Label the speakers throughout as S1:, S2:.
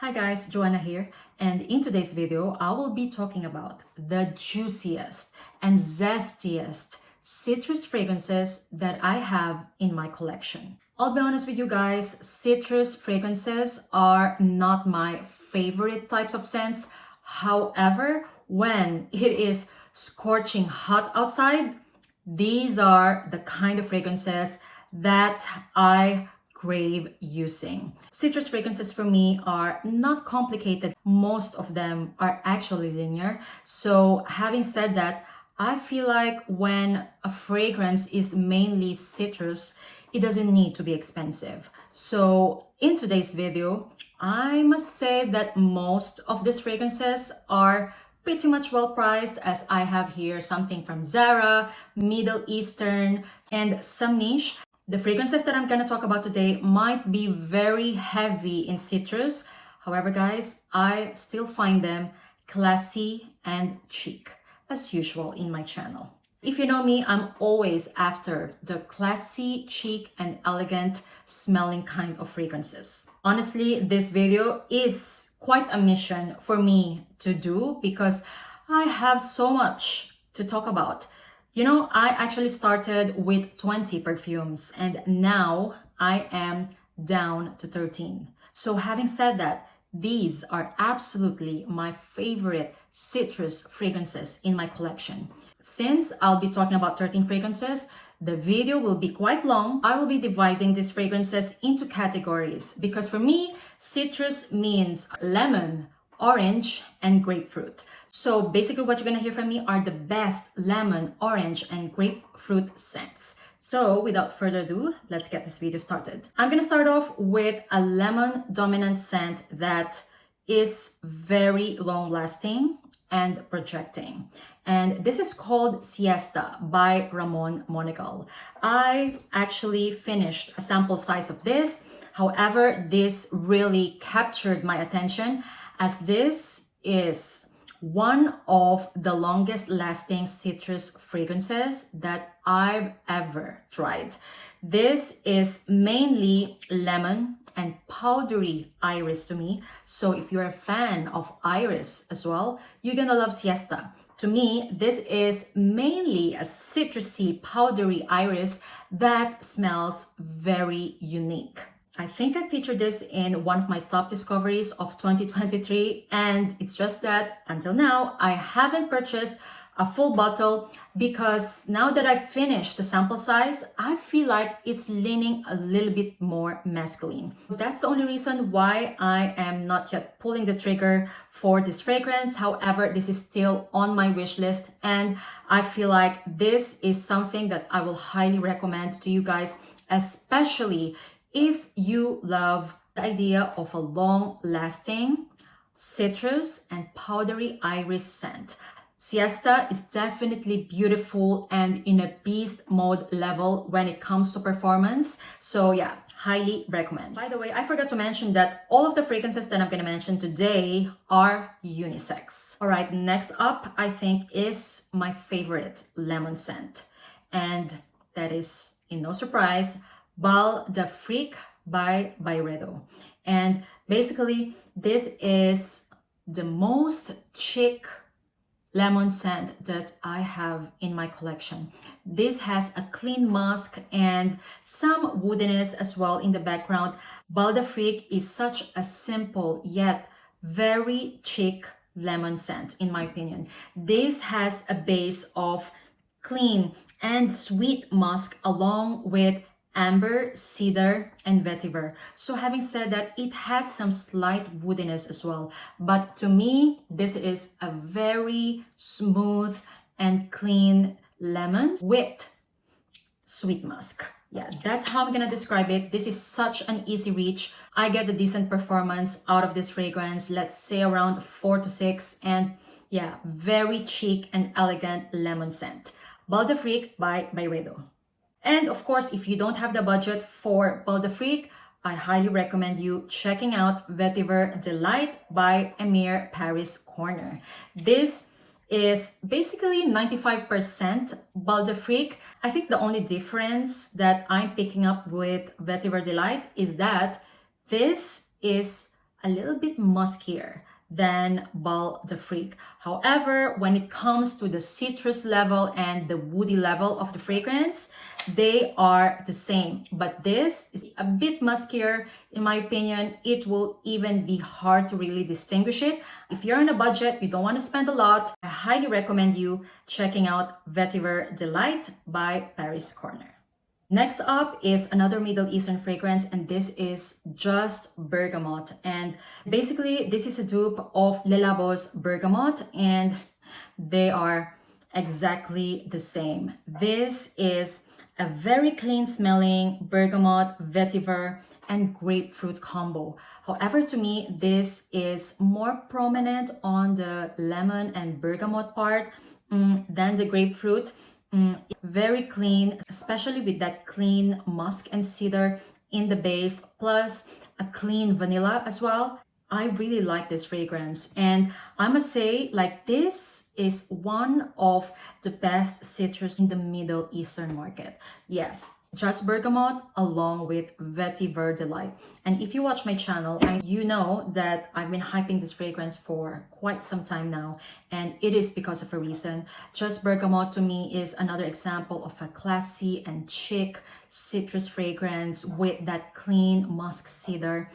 S1: Hi guys, Joanna here, and in today's video I will be talking about the juiciest and zestiest citrus fragrances that I have in my collection. I'll be honest with you guys, citrus fragrances are not my favorite types of scents. However, when it is scorching hot outside, these are the kind of fragrances that I crave using. Citrus fragrances for me are not complicated. Most of them are actually linear. So having said that, I feel like when a fragrance is mainly citrus, it doesn't need to be expensive. So in today's video, I must say that most of these fragrances are pretty much well priced, as I have here something from Zara, Middle Eastern, and some niche. The fragrances that I'm going to talk about today might be very heavy in citrus. However, guys, I still find them classy and chic, as usual in my channel. If you know me, I'm always after the classy, chic, and elegant smelling kind of fragrances. Honestly, this video is quite a mission for me to do because I have so much to talk about. You know, I actually started with 20 perfumes and now I am down to 13. So having said that, these are absolutely my favorite citrus fragrances in my collection. Since I'll be talking about 13 fragrances, the video will be quite long. I will be dividing these fragrances into categories because for me, citrus means lemon, orange, and grapefruit. So basically what you're gonna hear from me are the best lemon, orange, and grapefruit scents. So without further ado, let's get this video started. I'm gonna start off with a lemon dominant scent that is very long lasting and projecting. And this is called Siesta by Ramon Monegal. I actually finished a sample size of this. However, this really captured my attention as this is one of the longest lasting citrus fragrances that I've ever tried. This is mainly lemon and powdery iris to me. So if you're a fan of iris as well, you're gonna love Siesta. To me, this is mainly a citrusy powdery iris that smells very unique. I think I featured this in one of my top discoveries of 2023, and it's just that until now, I haven't purchased a full bottle because now that I've finished the sample size, I feel like it's leaning a little bit more masculine. That's the only reason why I am not yet pulling the trigger for this fragrance. However, this is still on my wish list, and I feel like this is something that I will highly recommend to you guys, especially if you love the idea of a long-lasting citrus and powdery iris scent. Siesta is definitely beautiful and in a beast mode level when it comes to performance. So yeah, highly recommend. By the way, I forgot to mention that all of the fragrances that I'm going to mention today are unisex. All right, next up, I think is my favorite lemon scent. And that is, in no surprise, Bal d'Afrique by Byredo. And basically, this is the most chic lemon scent that I have in my collection. This has a clean musk and some woodiness as well in the background. Bal d'Afrique is such a simple yet very chic lemon scent in my opinion. This has a base of clean and sweet musk along with amber, cedar, and vetiver. So having said that, it has some slight woodiness as well. But to me, this is a very smooth and clean lemon with sweet musk. Yeah, that's how I'm gonna describe it. This is such an easy reach. I get a decent performance out of this fragrance, let's say around 4 to 6. And yeah, very chic and elegant lemon scent. Bal d'Afrique by Byredo. And of course, if you don't have the budget for Bal d'Afrique, I highly recommend you checking out Vetiver Delight by Emir Paris Carner. This is basically 95% Bal d'Afrique. I think the only difference that I'm picking up with Vetiver Delight is that this is a little bit muskier than Bal d'Afrique. However, when it comes to the citrus level and the woody level of the fragrance, they are the same. But this is a bit muskier. In my opinion, it will even be hard to really distinguish it. If you're on a budget, you don't want to spend a lot, I highly recommend you checking out Vetiver Delight by Paris Carner. Next up is another Middle Eastern fragrance, and this is just Bergamot. And basically, this is a dupe of Le Labo's Bergamot, and they are exactly the same. This is a very clean smelling Bergamot, Vetiver, and grapefruit combo. However, to me, this is more prominent on the lemon and bergamot part than the grapefruit. Very clean, especially with that clean musk and cedar in the base, plus a clean vanilla as well. I really like this fragrance, and I must say, like, this is one of the best citrus in the Middle Eastern market. Yes, just Bergamot along with Vetiver Delight. And if you watch my channel, you know that I've been hyping this fragrance for quite some time now, and it is because of a reason. Just Bergamot to me is another example of a classy and chic citrus fragrance with that clean musk cedar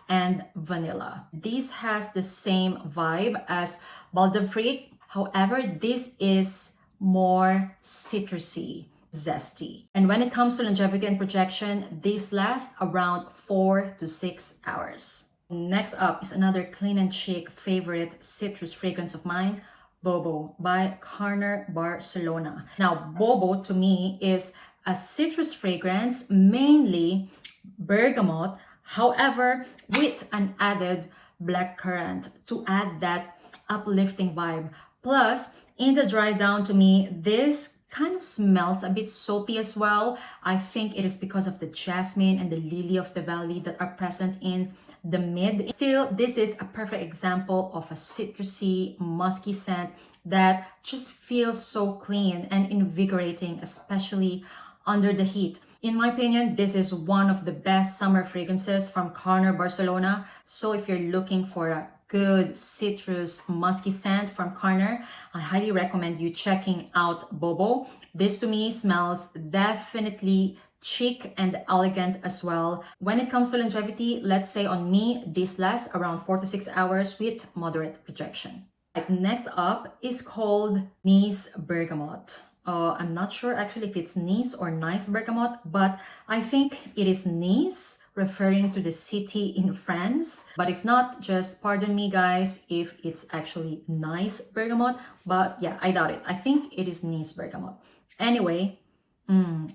S1: and vanilla. This has the same vibe as Bal d'Afrique. However, this is more citrusy, zesty. And when it comes to longevity and projection, these last around 4 to 6 hours. Next up is another clean and chic favorite citrus fragrance of mine, Bobo by Carner, Barcelona. Now, Bobo to me is a citrus fragrance, mainly bergamot, however, with an added blackcurrant to add that uplifting vibe. Plus, in the dry down, to me, this kind of smells a bit soapy as well. I think it is because of the jasmine and the lily of the valley that are present in the mid. Still, this is a perfect example of a citrusy, musky scent that just feels so clean and invigorating, especially under the heat. In my opinion, this is one of the best summer fragrances from Carner, Barcelona. So if you're looking for a good citrus musky scent from Carner, I highly recommend you checking out Bobo. This to me smells definitely chic and elegant as well. When it comes to longevity, let's say on me, this lasts around 4 to 6 hours with moderate projection. Next up is called Nice Bergamot. I'm not sure actually if it's Nice or Nice Bergamot, but I think it is Nice, referring to the city in France. But if not, just pardon me guys if it's actually Nice Bergamot, but yeah, I doubt it. I think it is Nice Bergamot. Anyway,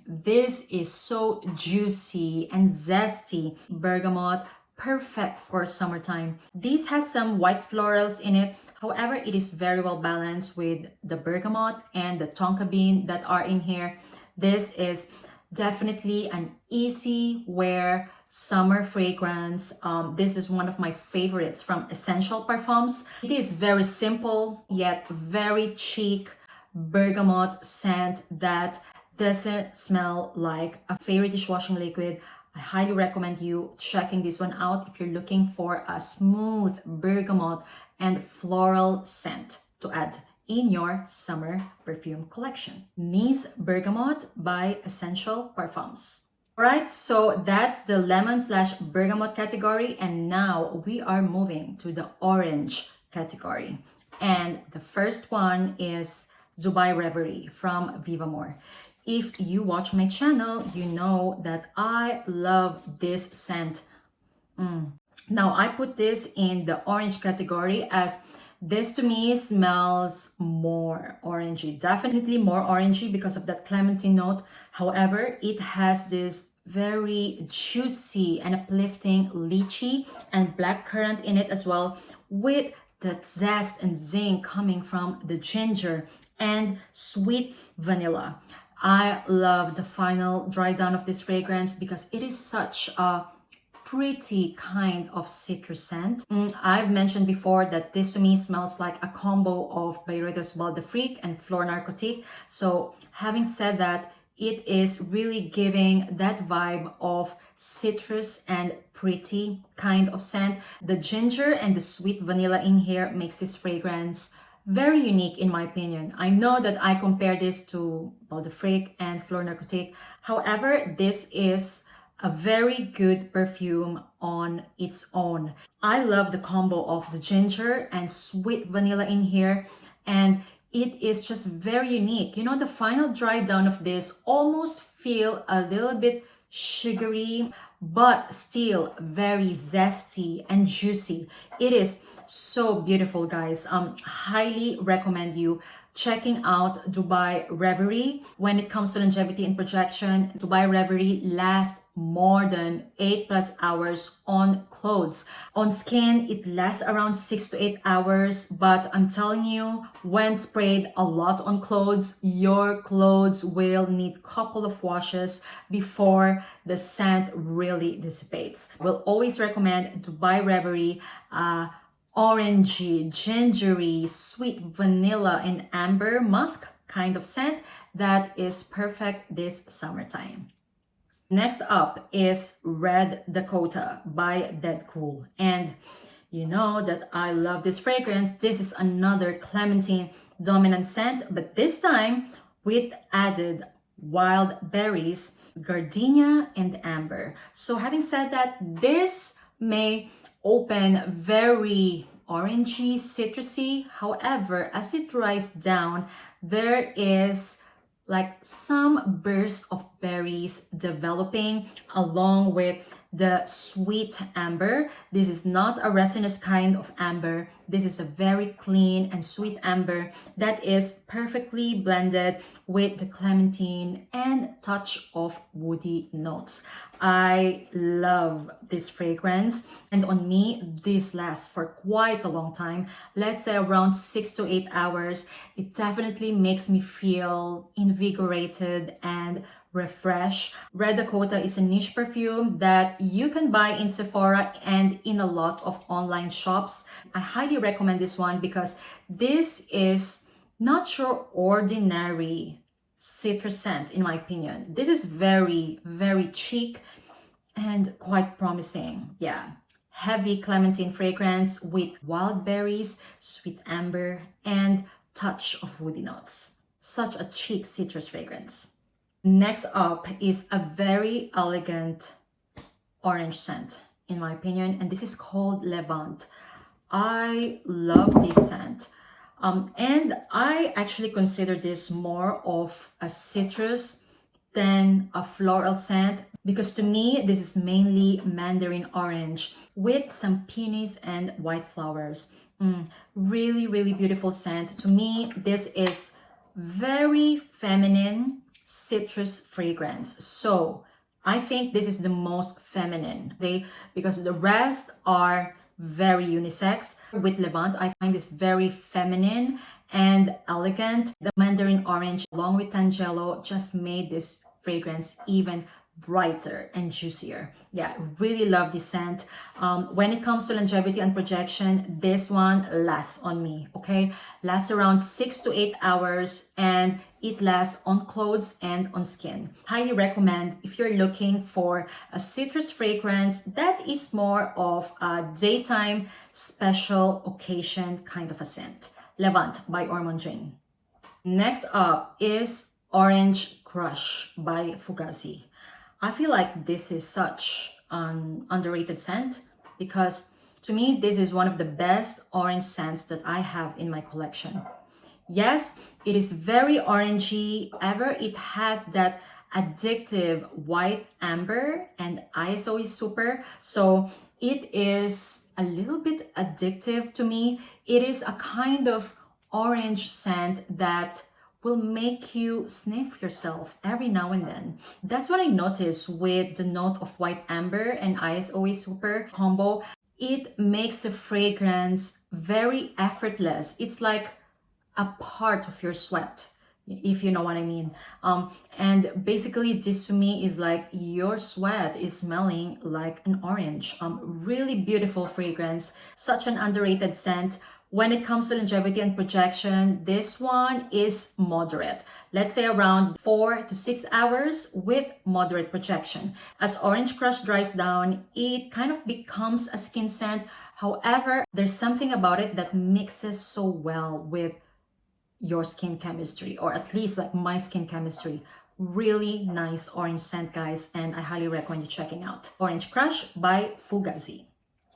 S1: this is so juicy and zesty bergamot, perfect for summertime. This has some white florals in it. However, it is very well balanced with the bergamot and the tonka bean that are in here. This is definitely an easy wear summer fragrance. This is one of my favorites from Essential Parfums. It is very simple yet very chic bergamot scent that doesn't smell like a fairy dishwashing liquid. I highly recommend you checking this one out if you're looking for a smooth bergamot and floral scent to add in your summer perfume collection. Nice Bergamot by Essential Parfums. Alright, so that's the lemon/bergamot category, and now we are moving to the orange category. And the first one is Dubai Reverie from Vivamor. If you watch my channel, you know that I love this scent. Now, I put this in the orange category as this to me smells more orangey. Definitely more orangey because of that clementine note. However, it has this very juicy and uplifting lychee and blackcurrant in it as well, with that zest and zing coming from the ginger and sweet vanilla. I love the final dry down of this fragrance because it is such a pretty kind of citrus scent. I've mentioned before that this to me smells like a combo of Byredo Bal and Flor Narcotique. So having said that, It is really giving that vibe of citrus and pretty kind of scent. The ginger and the sweet vanilla in here makes this fragrance very unique in my opinion. I know that I compare this to Eau de Frique and Fleur Narcotique. However, this is a very good perfume on its own. I love the combo of the ginger and sweet vanilla in here, and it is just very unique. You know, the final dry down of this almost feel a little bit sugary, but still very zesty and juicy. It is so beautiful, guys. Highly recommend you checking out Dubai Reverie. When it comes to longevity and projection, Dubai Reverie lasts more than 8+ hours on clothes. On skin, it lasts around 6 to 8 hours, but I'm telling you, when sprayed a lot on clothes, your clothes will need a couple of washes before the scent really dissipates. We'll always recommend Dubai Reverie, orangey, gingery, sweet vanilla and amber musk kind of scent that is perfect this summertime. Next up is Red Dakota by Dedcool. And you know that I love this fragrance. This is another clementine dominant scent, but this time with added wild berries, gardenia and amber. So having said that, this may open very orangey, citrusy. However, as it dries down, there is like some burst of berries developing along with the sweet amber. This is not a resinous kind of amber. This is a very clean and sweet amber that is perfectly blended with the clementine and touch of woody notes. I love this fragrance, and on me this lasts for quite a long time. Let's say around 6 to 8 hours. It definitely makes me feel invigorated and refreshed. Red Dakota is a niche perfume that you can buy in Sephora and in a lot of online shops. I highly recommend this one because this is not your ordinary citrus scent, in my opinion. This is very, very chic and quite promising. Yeah, heavy clementine fragrance with wild berries, sweet amber, and touch of woody notes. Such a chic citrus fragrance. Next up is a very elegant orange scent, in my opinion, and this is called Levant. I love this scent. And I actually consider this more of a citrus than a floral scent because to me, this is mainly mandarin orange with some peonies and white flowers. Really, really beautiful scent. To me, this is very feminine citrus fragrance. So I think this is the most feminine because the rest are very unisex. With Levant, I find this very feminine and elegant. The mandarin orange along with tangelo just made this fragrance even brighter and juicier. Yeah, really love this scent. When it comes to longevity and projection, this one lasts on me, okay? Lasts around 6 to 8 hours and it lasts on clothes and on skin. Highly recommend if you're looking for a citrus fragrance that is more of a daytime special occasion kind of a scent. Levant by Ormonde. Next up is Orange Crush by Fuggazi. I feel like this is such an underrated scent because to me, this is one of the best orange scents that I have in my collection. Yes, it is very orangey, however, it has that addictive white amber and ISO is super. So it is a little bit addictive to me. It is a kind of orange scent that will make you sniff yourself every now and then. That's what I noticed with the note of white amber and ISO is super combo. It makes the fragrance very effortless. It's like a part of your sweat, if you know what I mean. And basically this to me is like your sweat is smelling like an orange. Really beautiful fragrance, such an underrated scent. When it comes to longevity and projection, this one is moderate. Let's say around 4 to 6 hours with moderate projection. As Orange Crush dries down, it kind of becomes a skin scent. However, there's something about it that mixes so well with your skin chemistry, or at least like my skin chemistry. Really nice orange scent, guys, and I highly recommend you checking out Orange Crush by Fuggazi.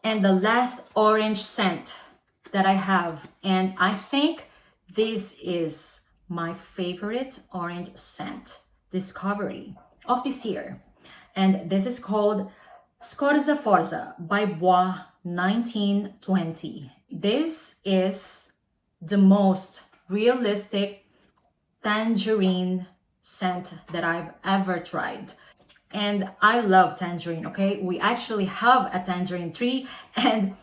S1: And the last orange scent that I have, and I think this is my favorite orange scent discovery of this year, and this is called Scorzaforza by Bois 1920. This is the most realistic tangerine scent that I've ever tried. And I love tangerine, okay? We actually have a tangerine tree, and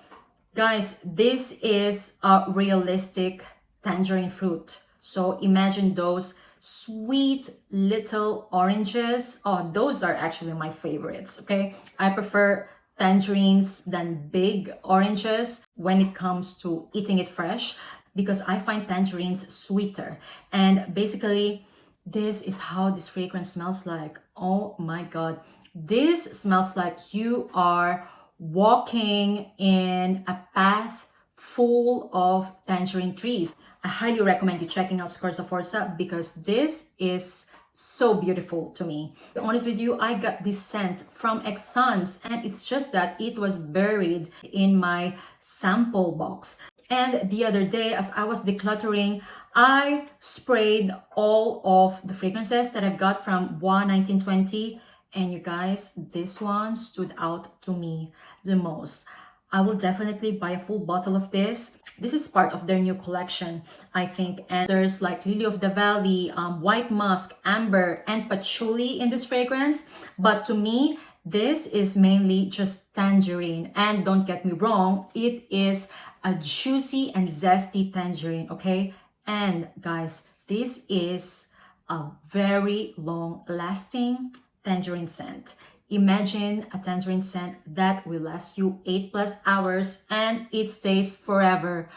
S1: guys, this is a realistic tangerine fruit. So imagine those sweet little oranges. Oh, those are actually my favorites, okay? I prefer tangerines than big oranges when it comes to eating it fresh, because I find tangerines sweeter. And basically, this is how this fragrance smells like. Oh my God. This smells like you are walking in a path full of tangerine trees. I highly recommend you checking out Scorzaforza because this is so beautiful to me. To be honest with you, I got this scent from Exxon's, and it's just that it was buried in my sample box. And the other day, as I was decluttering, I sprayed all of the fragrances that I've got from Bois 1920. And you guys, this one stood out to me the most. I will definitely buy a full bottle of this. This is part of their new collection, I think. And there's like Lily of the Valley, White Musk, Amber, and Patchouli in this fragrance. But to me, this is mainly just tangerine. And don't get me wrong, it is a juicy and zesty tangerine, okay? And guys, this is a very long-lasting tangerine scent. Imagine a tangerine scent that will last you 8+ hours and it stays forever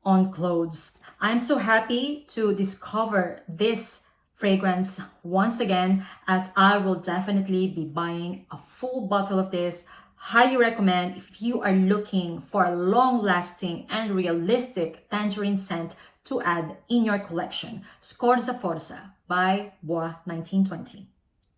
S1: on clothes. I'm so happy to discover this fragrance once again, as I will definitely be buying a full bottle of this. Highly recommend if you are looking for a long-lasting and realistic tangerine scent to add in your collection. Scorzaforza by Bois 1920.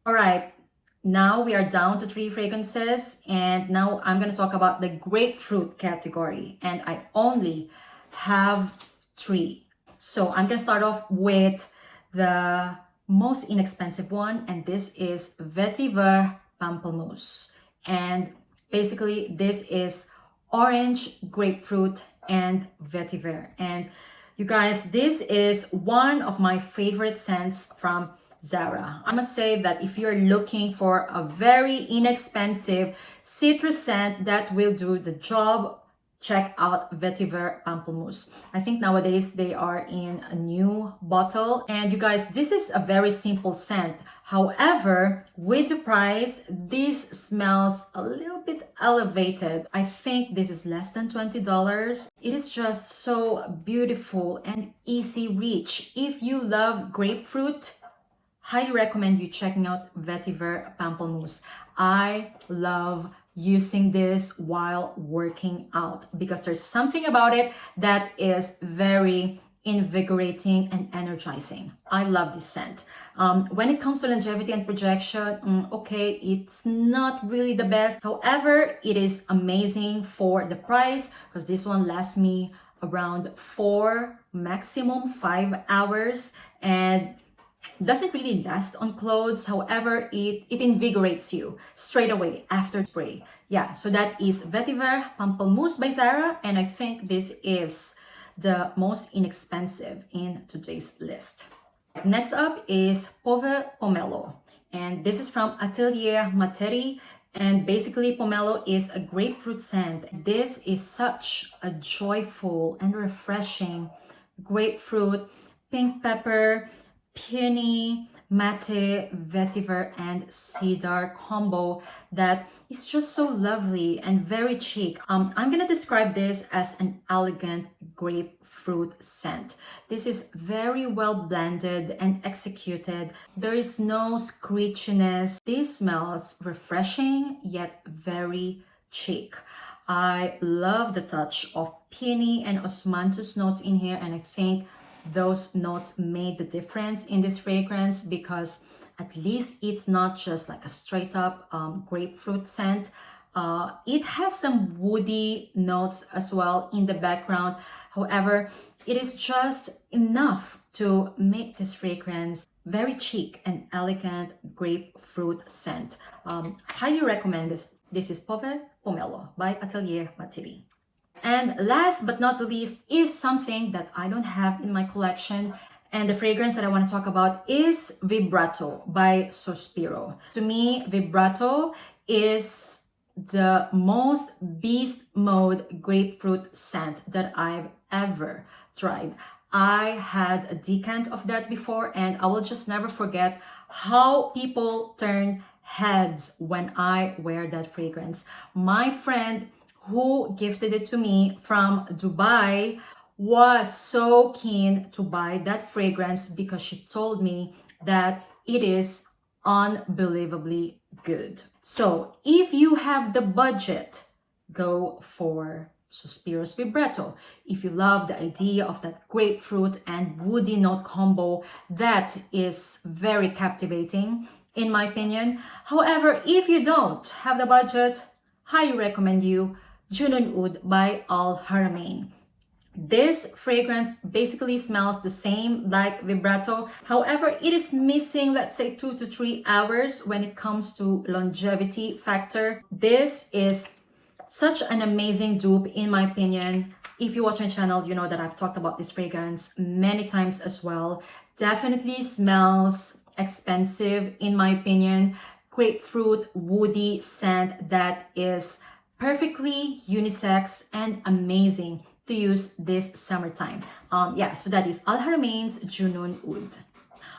S1: All right, now we are down to 3 fragrances, and now I'm going to talk about the grapefruit category, and I only have 3. So I'm going to start off with the most inexpensive one, and this is Vetiver Pamplemouse. And basically, this is orange, grapefruit, and vetiver. And you guys, this is one of my favorite scents from Zara. I must say that if you're looking for a very inexpensive citrus scent that will do the job, check out Vetiver Pamplemouse. I think nowadays they are in a new bottle. And you guys, this is a very simple scent. However, with the price, this smells a little bit elevated. I think this is less than $20. It is just so beautiful and easy reach. If you love grapefruit, highly recommend you checking out Vetiver Pamplemouse. I love using this while working out because there's something about it that is very invigorating and energizing. I love this scent. When it comes to longevity and projection, okay, it's not really the best. However, it is amazing for the price because this one lasts me around 4, maximum 5 hours, and doesn't really last on clothes. However, it invigorates you straight away after spray. Yeah, so that is Vetiver Pamplemouse by Zara, and I think this is the most inexpensive in today's list. Next up is Poivre Pomelo, and this is from Atelier Materi, and basically pomelo is a grapefruit scent. This is such a joyful and refreshing grapefruit, pink pepper, peony, matte, vetiver, and cedar combo that is just so lovely and very chic. I'm gonna describe this as an elegant grapefruit scent. This is very well blended and executed. There is no screechiness. This smells refreshing yet very chic. I love the touch of peony and osmanthus notes in here, and I think those notes made the difference in this fragrance because at least it's not just like a straight up grapefruit scent. It has some woody notes as well in the background. However, it is just enough to make this fragrance very chic and elegant grapefruit scent. Highly recommend this. This is Poivre Pomelo by Atelier. And last but not the least is something that I don't have in my collection, and the fragrance that I want to talk about is Vibrato by Sospiro. To me, Vibrato is the most beast mode grapefruit scent that I've ever tried. I had a decant of that before, and I will just never forget how people turn heads when I wear that fragrance. My friend who gifted it to me from Dubai was so keen to buy that fragrance because she told me that it is unbelievably good. So if you have the budget, go for Sospiro's Vibrato. If you love the idea of that grapefruit and woody note combo, that is very captivating in my opinion. However, if you don't have the budget, highly recommend you Junoon Oud by Haramain. This fragrance basically smells the same like Vibrato. However, it is missing, let's say, 2 to 3 hours when it comes to longevity factor. This is such an amazing dupe in my opinion. If you watch my channel, you know that I've talked about this fragrance many times as well. Definitely smells expensive in my opinion. Grapefruit, woody scent that is perfectly unisex and amazing to use this summertime. So that is Haramain's Junoon Oud.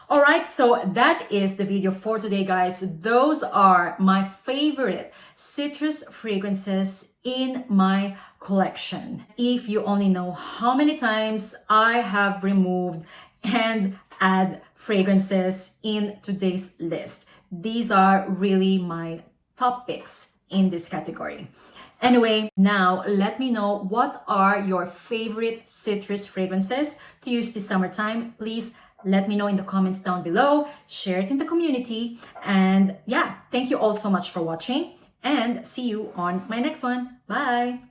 S1: Alright, so that is the video for today, guys. Those are my favorite citrus fragrances in my collection. If you only know how many times I have removed and add fragrances in today's list. These are really my top picks in this category. Anyway, now let me know what are your favorite citrus fragrances to use this summertime. Please let me know in the comments down below, share it in the community, and yeah, thank you all so much for watching and see you on my next one. Bye!